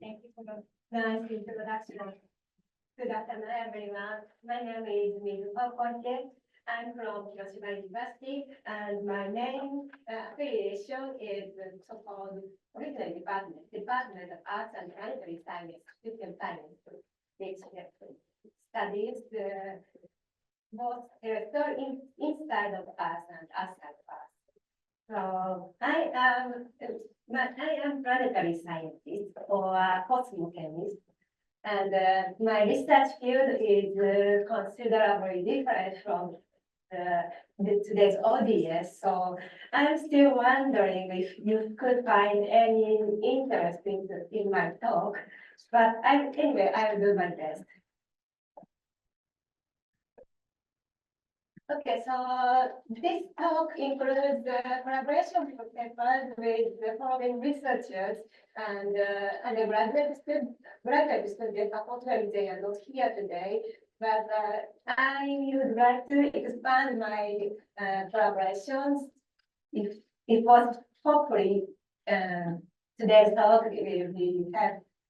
Thank you for the nice introduction. Good afternoon, everyone. My name is Mizuho Koike. I'm from Hiroshima University, and my main affiliation is the so-called original Department of Arts and Planetary Science, Physical Science, which studies both inside of us and outside of us. So I am planetary scientist or cosmochemist, and my research field is considerably different from today's audience. So I'm still wondering if you could find any interest in my talk, but anyway, I will do my best. Okay, so this talk includes the collaboration papers with the following researchers and undergraduate students, unfortunately they are not here today, but I would like to expand my collaborations. If it was hopefully today's talk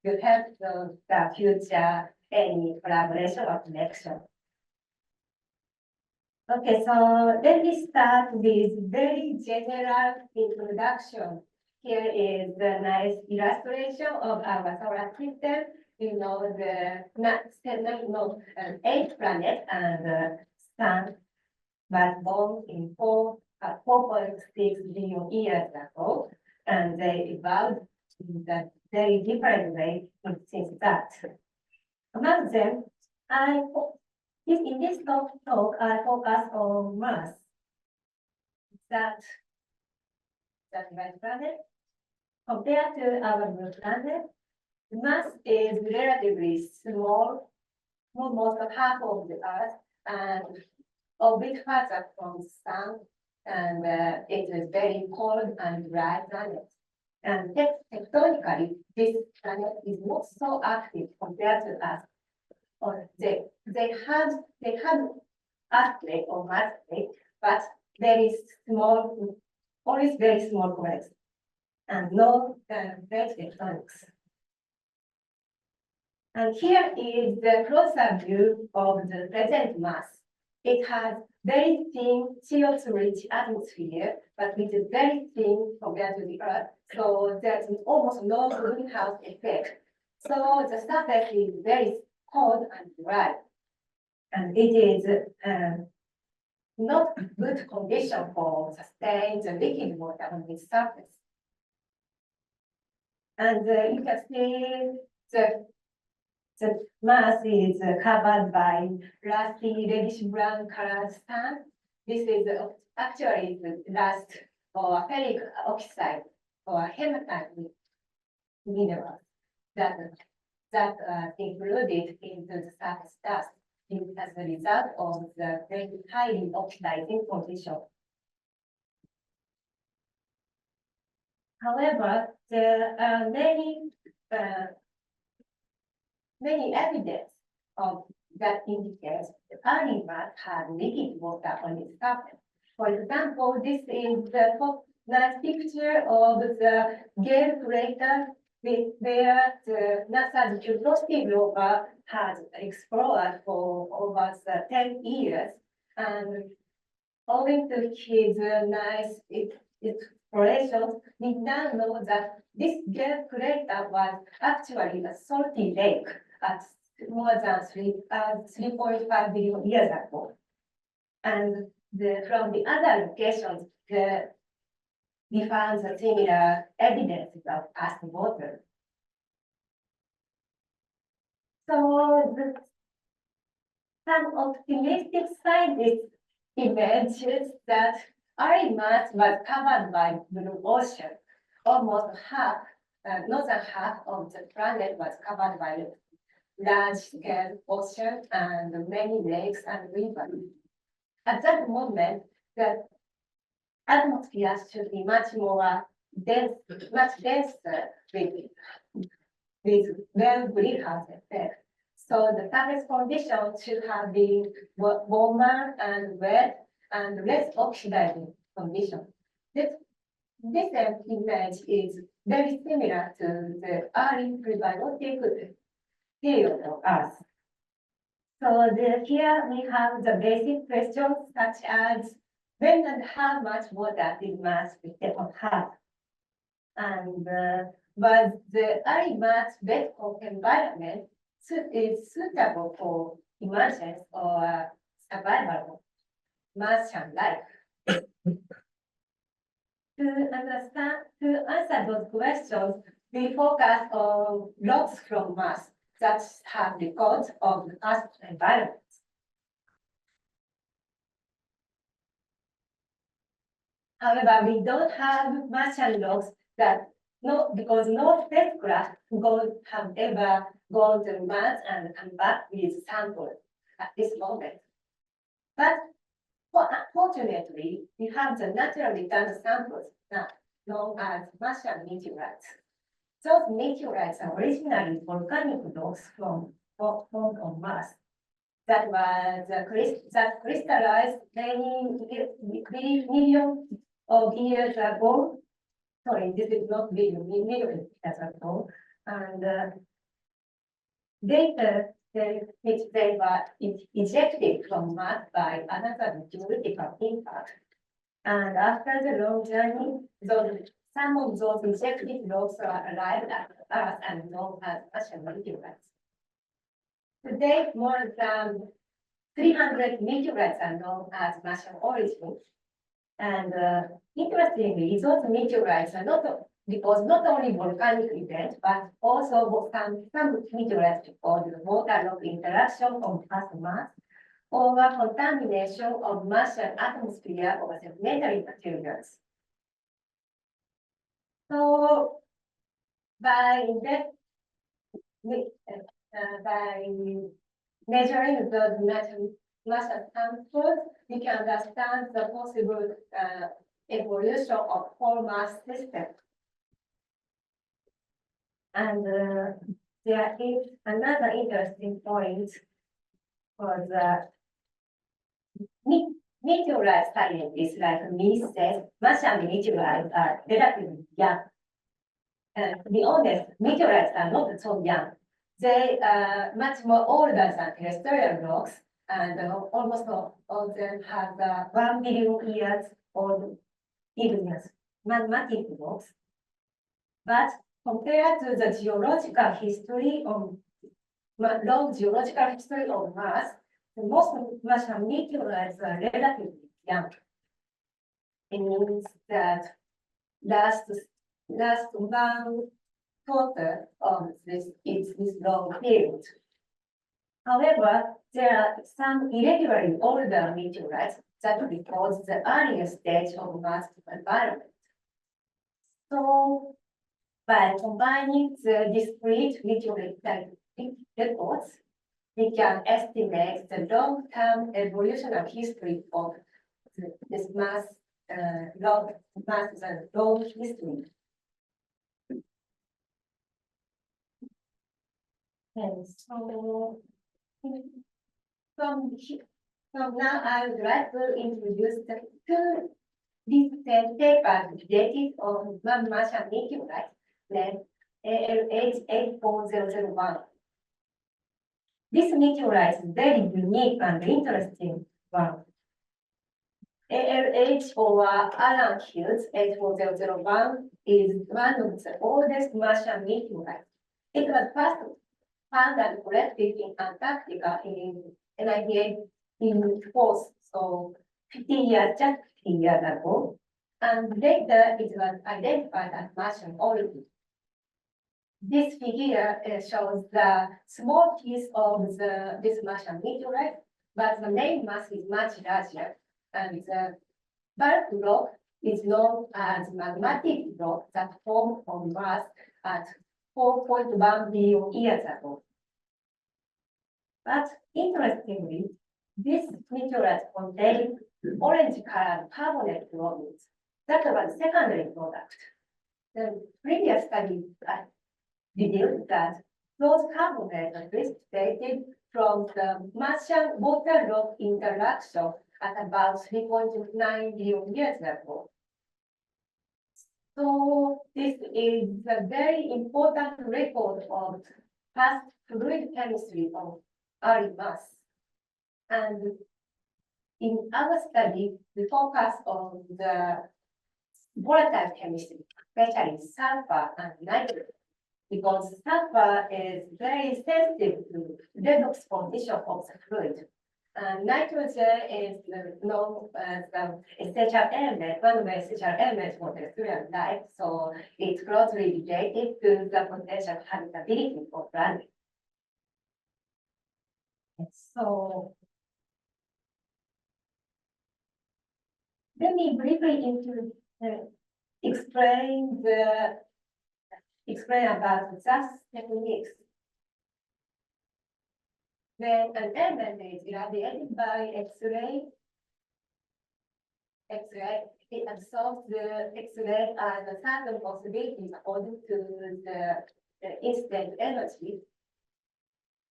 will help the future any collaboration or connection. Okay, so let me start with very general introduction. Here is the nice illustration of our solar system. You know the 8 planets and the sun was born in 4.6 billion years ago, and they evolved in a very different way since that. Among them, in this talk, I focus on Mars. That red planet. Compared to our blue planet, Mars is relatively small, almost half of the Earth, and a bit farther from the Sun, and it is very cold and dry planet. And tectonically, this planet is not so active compared to us. Or they had earthquake or earthquake, but very small, always very small quakes, and no great tectonics. And here is the closer view of the present Mars. It has very thin CO2-rich atmosphere, but it is very thin compared to the Earth, so there's almost no greenhouse effect. So the surface is very cold and dry, and it is not good condition for sustained liquid water on its surface. And you can see the Mars is covered by rusty reddish-brown colored sand. This is actually the rust or ferric oxide or hematite minerals that included into the surface dust as a result of the very highly oxidizing condition. However, there are many evidence of that indicates the early Mars had liquid water on its surface. For example, this is the nice picture of the Gale crater where the NASA's Curiosity rover has explored for over 10 years. And owing to his nice explorations, we now know that this Gale crater was actually a salty lake at more than 3.5 billion years ago. And from the other locations, we found the similar evidence of past water. So some optimistic scientists imagine that early Mars was covered by blue ocean. Almost half, northern half of the planet was covered by large-scale ocean and many lakes and rivers. At that moment, the atmosphere should be much more dense, much denser with well greenhouse effect. So the surface conditions should have been warmer and wet and less oxidizing conditions. this image is very similar to the early prebiotic period of Earth. So here we have the basic questions such as when and how much water did Mars have? And was the early Mars bed of environment is suitable for emergence or survival of Martian life? To answer those questions, we focus on logs from Mars that have records of the past environment. However, we don't have Martian logs because no spacecraft have ever gone to Mars and come back with samples at this moment. But unfortunately, we have the naturally done samples now known as Martian meteorites. Those meteorites are originally volcanic rocks from Mars that crystallized many millions of years ago. Sorry, this is not million years ago. And later, which they were ejected from Mars by another geological impact. And after the long journey, some of those ejected rocks arrived at Earth and known as Martian meteorites. Today, more than 300 meteorites are known as Martian origin. And interestingly, those meteorites are not only volcanic events, but also some meteorites because the water rock interaction of Earth Mars or contamination of Martian atmosphere or sedimentary materials. So by measuring the Martian samples, we can understand the possible evolution of whole Mars system. And there is another interesting point for the meteorite scientists like me said, Martian meteorites are relatively young. And to be honest, meteorites are not so young. They are much more older than terrestrial rocks, and almost all of them have 1 billion years old, even as magmatic rocks. But compared to the geological history of long geological history of Mars, the most Martian meteorites are relatively young. It means that last 1/4 of this long period. However, there are some irregularly older meteorites that record the earliest stage of Mars environment. So, by combining the discrete meteorite records, we can estimate the long-term evolutionary history of this Mars long history. And so from now, I would like to introduce the two recent papers dated on one Martian meteorite named ALH-84001. This meteorite is very unique and interesting one. ALH or Alan Hughes 84001 is one of the oldest Martian meteorites. It was first found and collected in Antarctica in 1984, so 50 years ago. And later it was identified as Martian origin. This figure shows the small piece of this Martian meteorite, but the main mass is much larger, and the bulk rock is known as magmatic rock that formed on Mars at 4.1 billion years ago. But interestingly, this meteorite contained orange-colored carbonate globules that was secondary product. The previous study revealed that those carbonates are precipitated from the Martian water rock interaction at about 3.9 billion years ago. So this is a very important record of past fluid chemistry of early mass. And in our study, we focus on the volatile chemistry, especially sulfur and nitrogen, because sulfur is very sensitive to redox condition of the fluid. And nitrogen is known as the essential element, one of the essential elements for terrestrial life, so it's closely related to the potential habitability of planet. So let me briefly explain about the techniques. When an element is irradiated by X-ray, it absorbs the X-ray and the certain possibility according to the incident energy.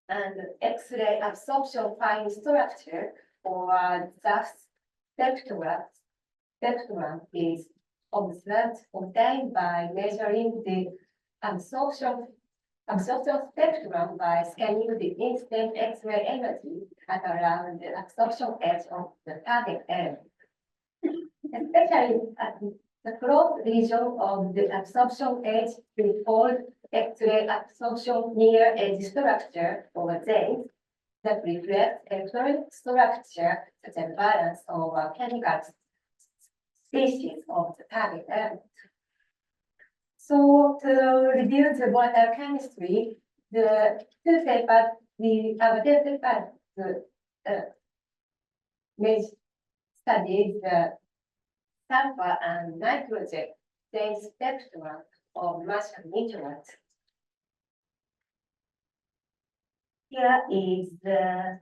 And X-ray absorption fine structure or the spectrum is obtained by measuring the absorption spectrum by scanning the incident X-ray energy at around the absorption edge of the target element. Especially at the close region of the absorption edge, we call X-ray absorption near edge structure or ZENS that reflects electronic structure such as balance or chemical species of the target element. So to review the volatile chemistry, the two papers our paper studied the sulfur and nitrogen dense spectrum of Martian meteorites. Here is the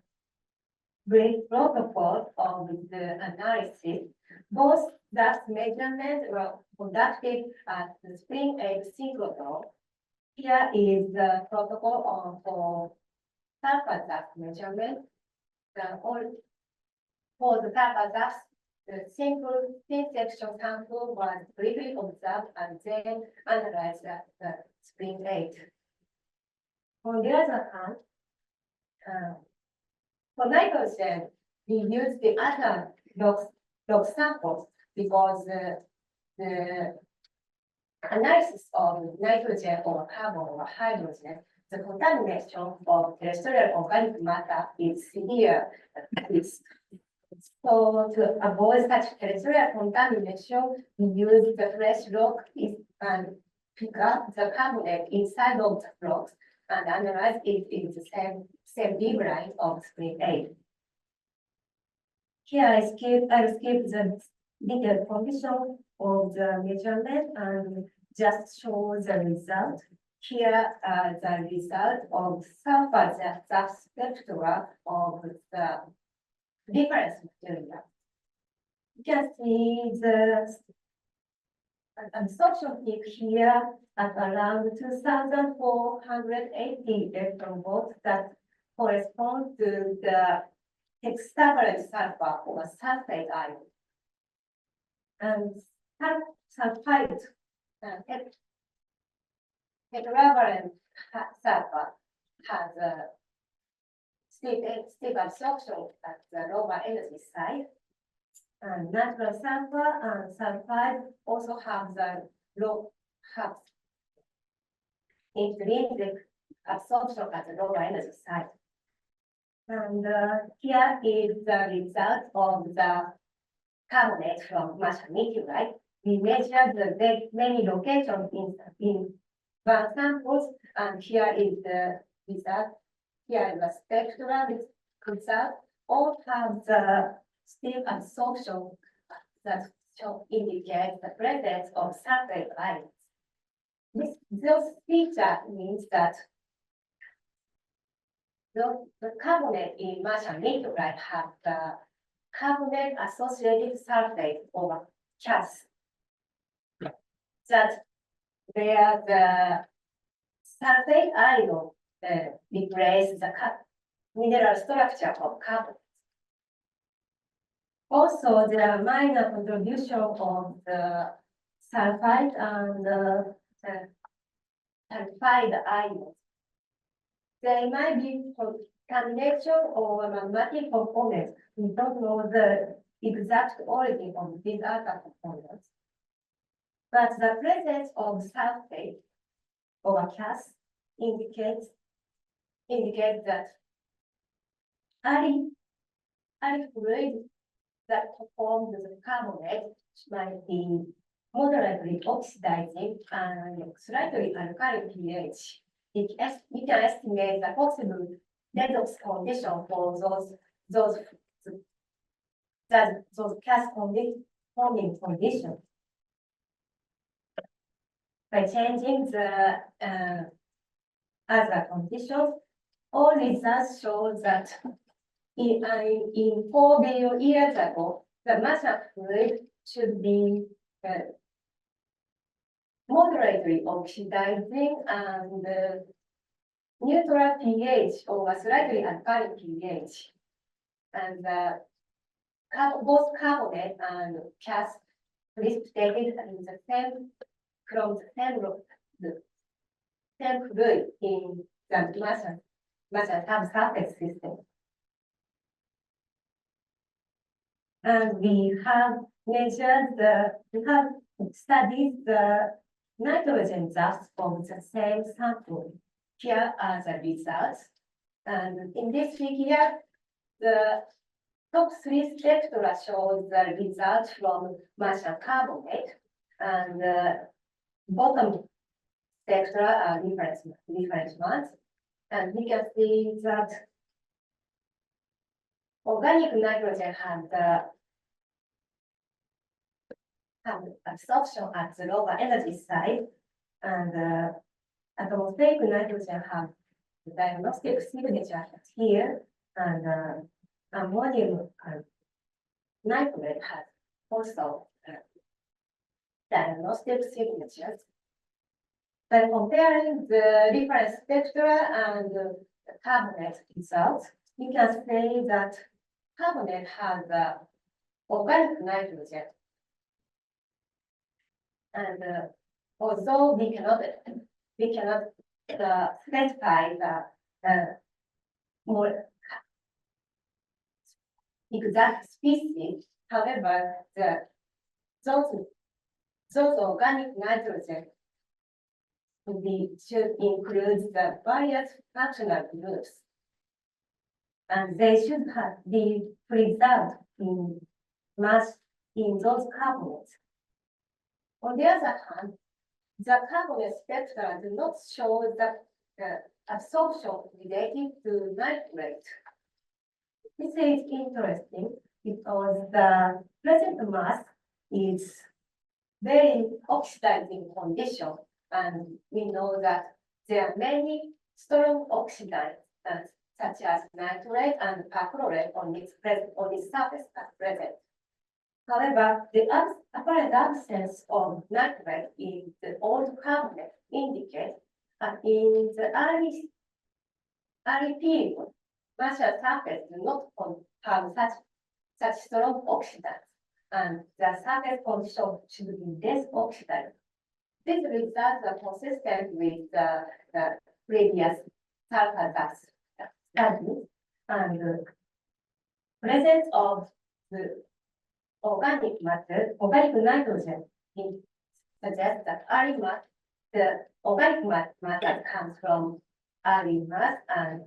brief protocol of the analysis. Both dust measurements were conducted at the spring egg synchrotron. Here is the protocol for sulfur dust measurement. For the sulfur dust, the single thin section sample was briefly observed and then analyzed at the spring egg. On the other hand, for nitrogen, we use the other log samples because the analysis of nitrogen or carbon or hydrogen, the contamination of terrestrial organic matter is severe. So to avoid such terrestrial contamination, we use the fresh rock and pick up the carbonate inside of the rocks and analyze it in the same beam line of spring egg. Here I skip the detailed condition of the measurement and just show the result. Here the result of sulfur the spectra of the difference material. You can see the absorption peak here at around 2,480 electron volts that correspond to the hexavalent sulfur or sulfate ion. And sulfide tetravalent sulfur has a steep absorption at the lower energy side. And natural sulfur and sulfide also have the intrinsic absorption at the lower energy side. And here is the result of the carbonate from Martian meteorite. We measured the many locations in one samples, and here is the result. Here is the spectral result. All have the steep absorption that indicate the presence of sulfate ions. This feature means that the carbonate in Martian meteorite have the carbonate associated sulfate or CAS. That where the sulfate ion replace the mineral structure of carbon. Also, there are minor contribution of the sulfide and sulfide ions. They might be combination or magmatic components. We don't know the exact origin of these other components. But the presence of sulfate or gas indicates that early fluid that formed the carbonate might be moderately oxidizing and slightly alkaline pH. We can estimate the possible redox condition for those gas forming conditions. By changing the other conditions, all results show that in 4 billion years ago, the mass of fluid should be moderately oxidizing and neutral pH or slightly alkaline pH. And both carbonate and gas precipitated in the same from the same fluid in the matter subsurface system. And we have studied the nitrogen dust from the same sample. Here are the results. And in this figure, the top 3 spectra shows the results from Martian carbonate, and the bottom spectra are different ones. And we can see that organic nitrogen had absorption at the lower energy side, and atmospheric nitrogen have the diagnostic signature here, and ammonium nitrate has also diagnostic signatures. By comparing the different spectra and the carbonate results, we can say that carbonate has organic nitrogen. And although we cannot specify the more exact species, however, those organic nitrogen should include the various functional groups, and they should be preserved in mass in those carbonates. On the other hand, the carbonate spectra do not show the absorption related to nitrate. This is interesting because the present mass is very oxidizing condition, and we know that there are many strong oxidants such as nitrate and perchlorate on this surface at present. However, the apparent absence of nitrate in the old carbonate indicates that in the early period, Martian surface do not have such strong oxidants, and the surface condition should be less oxidized. These results are consistent with the previous sulfur dust studies, and the presence of the organic nitrogen suggests that the organic matter comes from early mass, and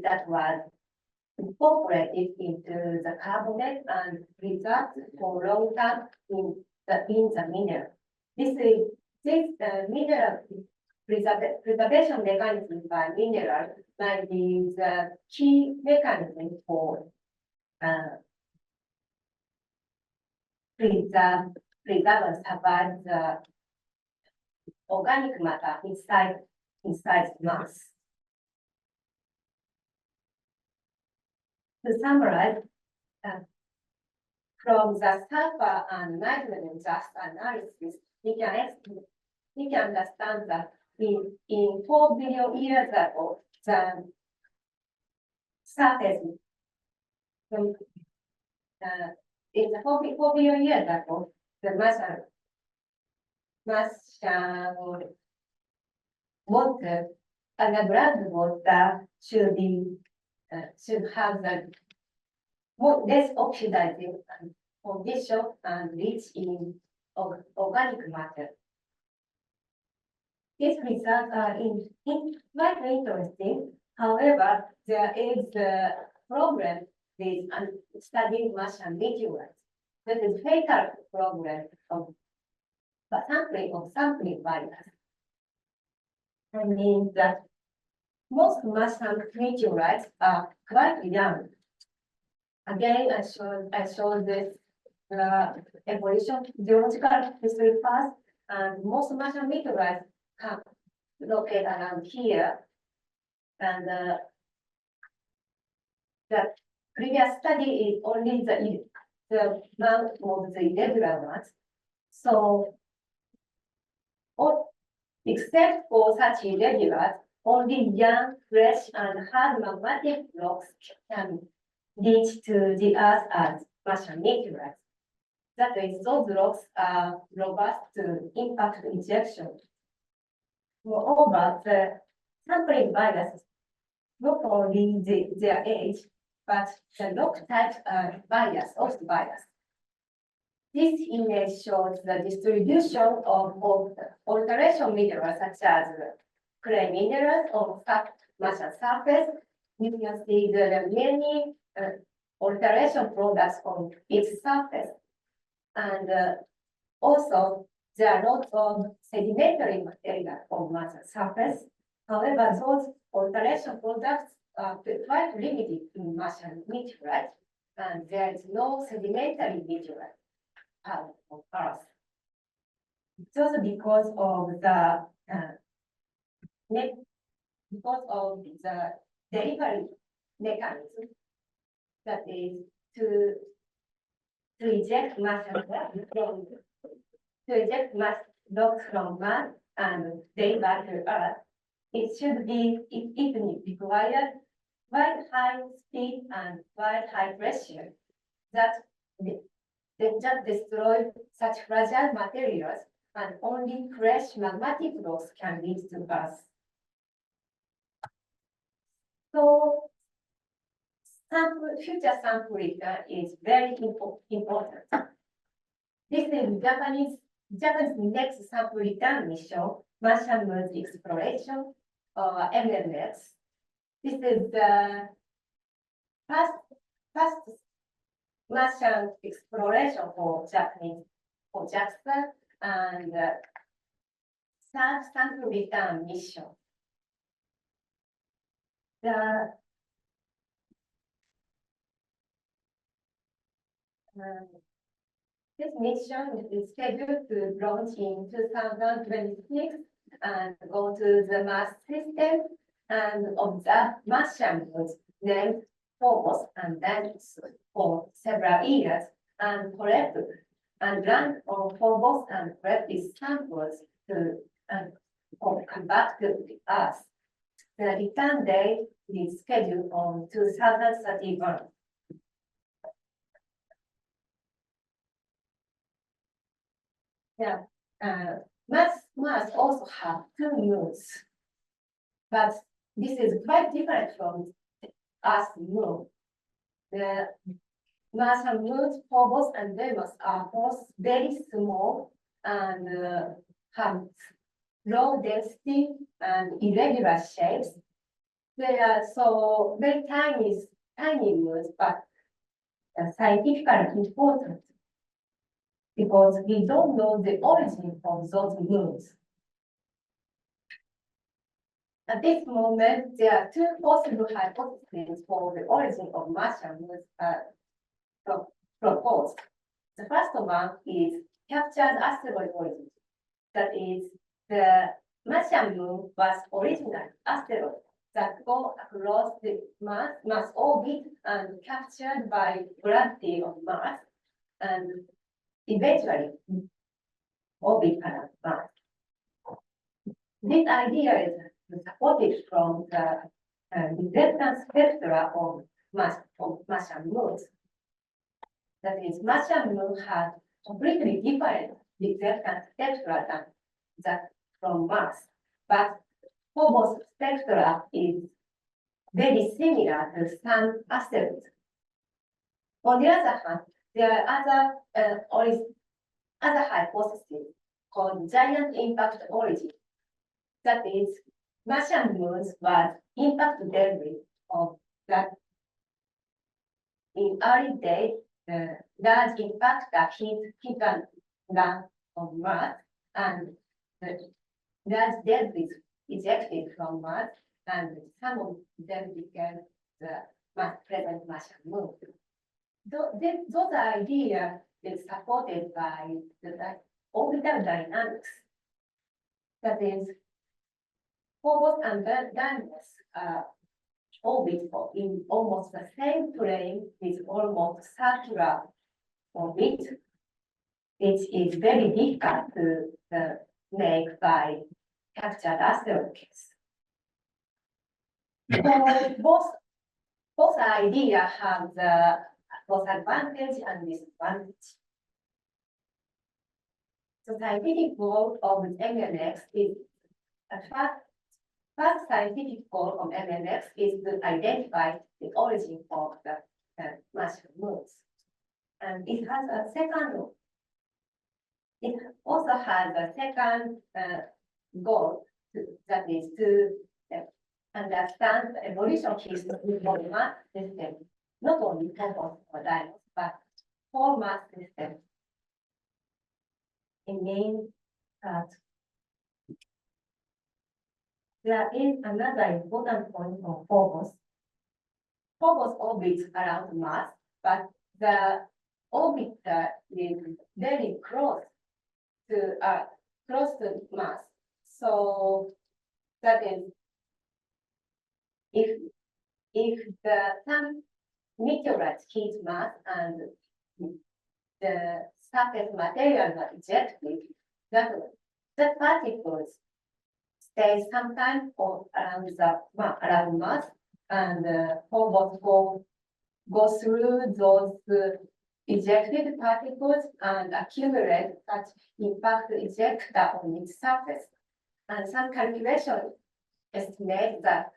that was incorporated into the carbonate and preserved for long time in the mineral. This mineral preservation mechanism by mineral might be the key mechanism for preserve and survive the organic matter inside mass. To summarize, from the sulfur and nitrogen dust analysis, we can understand that in 4 billion years ago, the surface in the 4 billion years ago, the Martian water, underground water should have the less oxidizing condition and rich in organic matter. These results are quite interesting. However, there is a problem with studying Martian meteorites. That is fatal problem of sampling bias. I mean that most Martian meteorites are quite young. Again, I showed this evolution geological history first, and most Martian meteorites come located around here. And the previous study is only the amount of the irregular ones. So, except for such irregulars, only young, fresh, and hard magmatic rocks can reach to the Earth as Martian meteorites. That is, those rocks are robust to impact ejection. Moreover, the sampling bias, not only their age, but the rock type bias, also bias. This image shows the distribution of alteration minerals such as clay minerals on Martian surface. You can see there are many alteration products on its surface. And also, there are lots of sedimentary material on Martian surface. However, those alteration products are quite limited in Martian meteorites, and there is no sedimentary meteorite on Earth. It's also because of the delivery mechanism, that is to eject Martian rocks from Mars and deliver to Earth. It requires quite high speed and quite high pressure that they just destroy such fragile materials, and only fresh magmatic rocks can reach to us. So, future sampling is very important. This is Japanese next sample return mission, Martian Moon Exploration, or MMX. This is the first Martian exploration for JAXA, and third sample return mission. This mission is scheduled to launch in 2026 and go to the Mars system and observe Martian moons named Phobos and Deimos for several years and collect and land on Phobos and collect these samples to come back to the Earth. The return date is scheduled on 2031. Yeah, Mars also have 2 moons, but this is quite different from Earth's moon. The Martian moons, Phobos and Deimos, are both very small and have low density and irregular shapes. They are so very tiny moons, but scientifically important, because we don't know the origin of those moons. At this moment, there are 2 possible hypotheses for the origin of Martian moons proposed. The first one is captured asteroid origin. That is, the Martian moon was original asteroid that go across the Mars orbit and captured by gravity of Mars, and eventually orbit around Mars. This idea is supported from the reflectance spectra of Martian moons. That is, Martian moon had completely different reflectance spectra than that from Mars. But Phobos spectra is very similar to some asteroids. On the other hand, there are other hypotheses called giant impact origin. That is, Martian moons was impact debris of that in early days, large impact that hit land on Mars, and the large debris ejected from Mars, and some of them became the present Martian moon. Those ideas is supported by the orbital dynamics. That is, Phobos and Danaus orbit in almost the same plane with almost circular orbit. It is very difficult to make by captured asteroid case. So both ideas have the both advantage and disadvantage. The scientific goal of MNX is first scientific goal of MNX is to identify the origin of the Martian moons. And it has a second, it also has a second goal, that is to understand the evolution history of the Mars system, not only Phobos or Danaus, but whole Mars system. It means that there is another important point of Phobos. Phobos orbits around Mars, but the orbit is very close to Mars. So that is, if some meteorites hit Mars and the surface material are ejected, that particles stay sometime around Mars, and Phobos go through those ejected particles and accumulate such impact ejector on its surface. And some calculation estimate that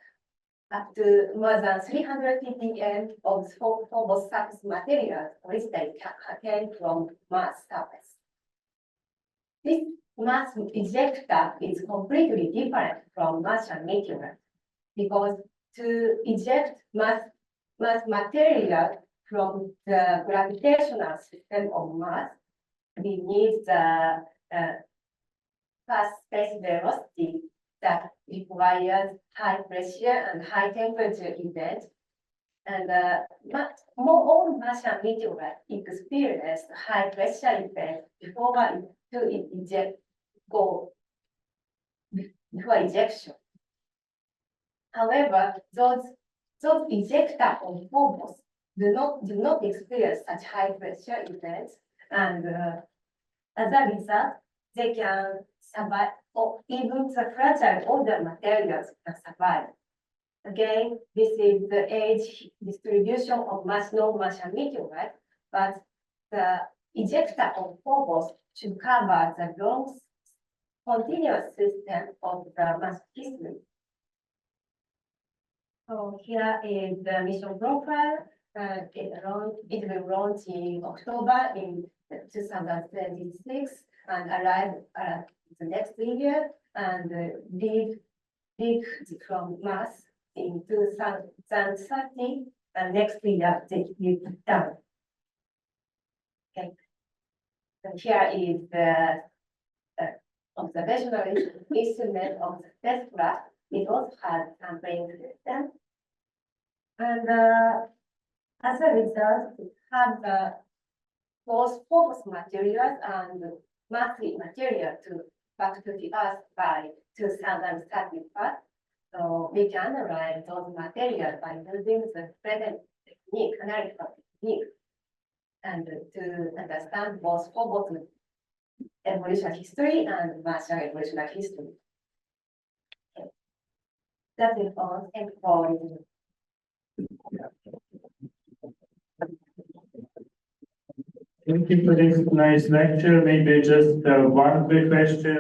up to more than 300 ppm of Phobos surface material originally came from Mars surface. This Mars ejector is completely different from Martian meteorite, because to eject Mars material from the gravitational system of Mars, we need the fast space velocity that requires high pressure and high temperature event. And all Martian meteorites experienced high pressure event before ejection. However, those ejectors of Phobos do not experience such high pressure events, and as a result, they can survive, or even the fragile older materials can survive. Again, this is the age distribution of non-Martian meteorites, but the ejector of Phobos should cover the long continuous system of the Mars history. So here is the mission profile. It will launch in October in 2026 and arrive the next year, and leave from Mars in 2030, and next year they will be done. Okay. And here is the observational instrument of the spacecraft. It also has sampling system, and as a result, it has both Phobos materials and Martian material back to the Earth by 2035. So we can analyze those materials by using the present technique, analytical technique, and to understand both Phobos evolution history and Martian evolution history. Okay. That is all. Thank you for listening. Thank you for this nice lecture. Maybe just one quick question.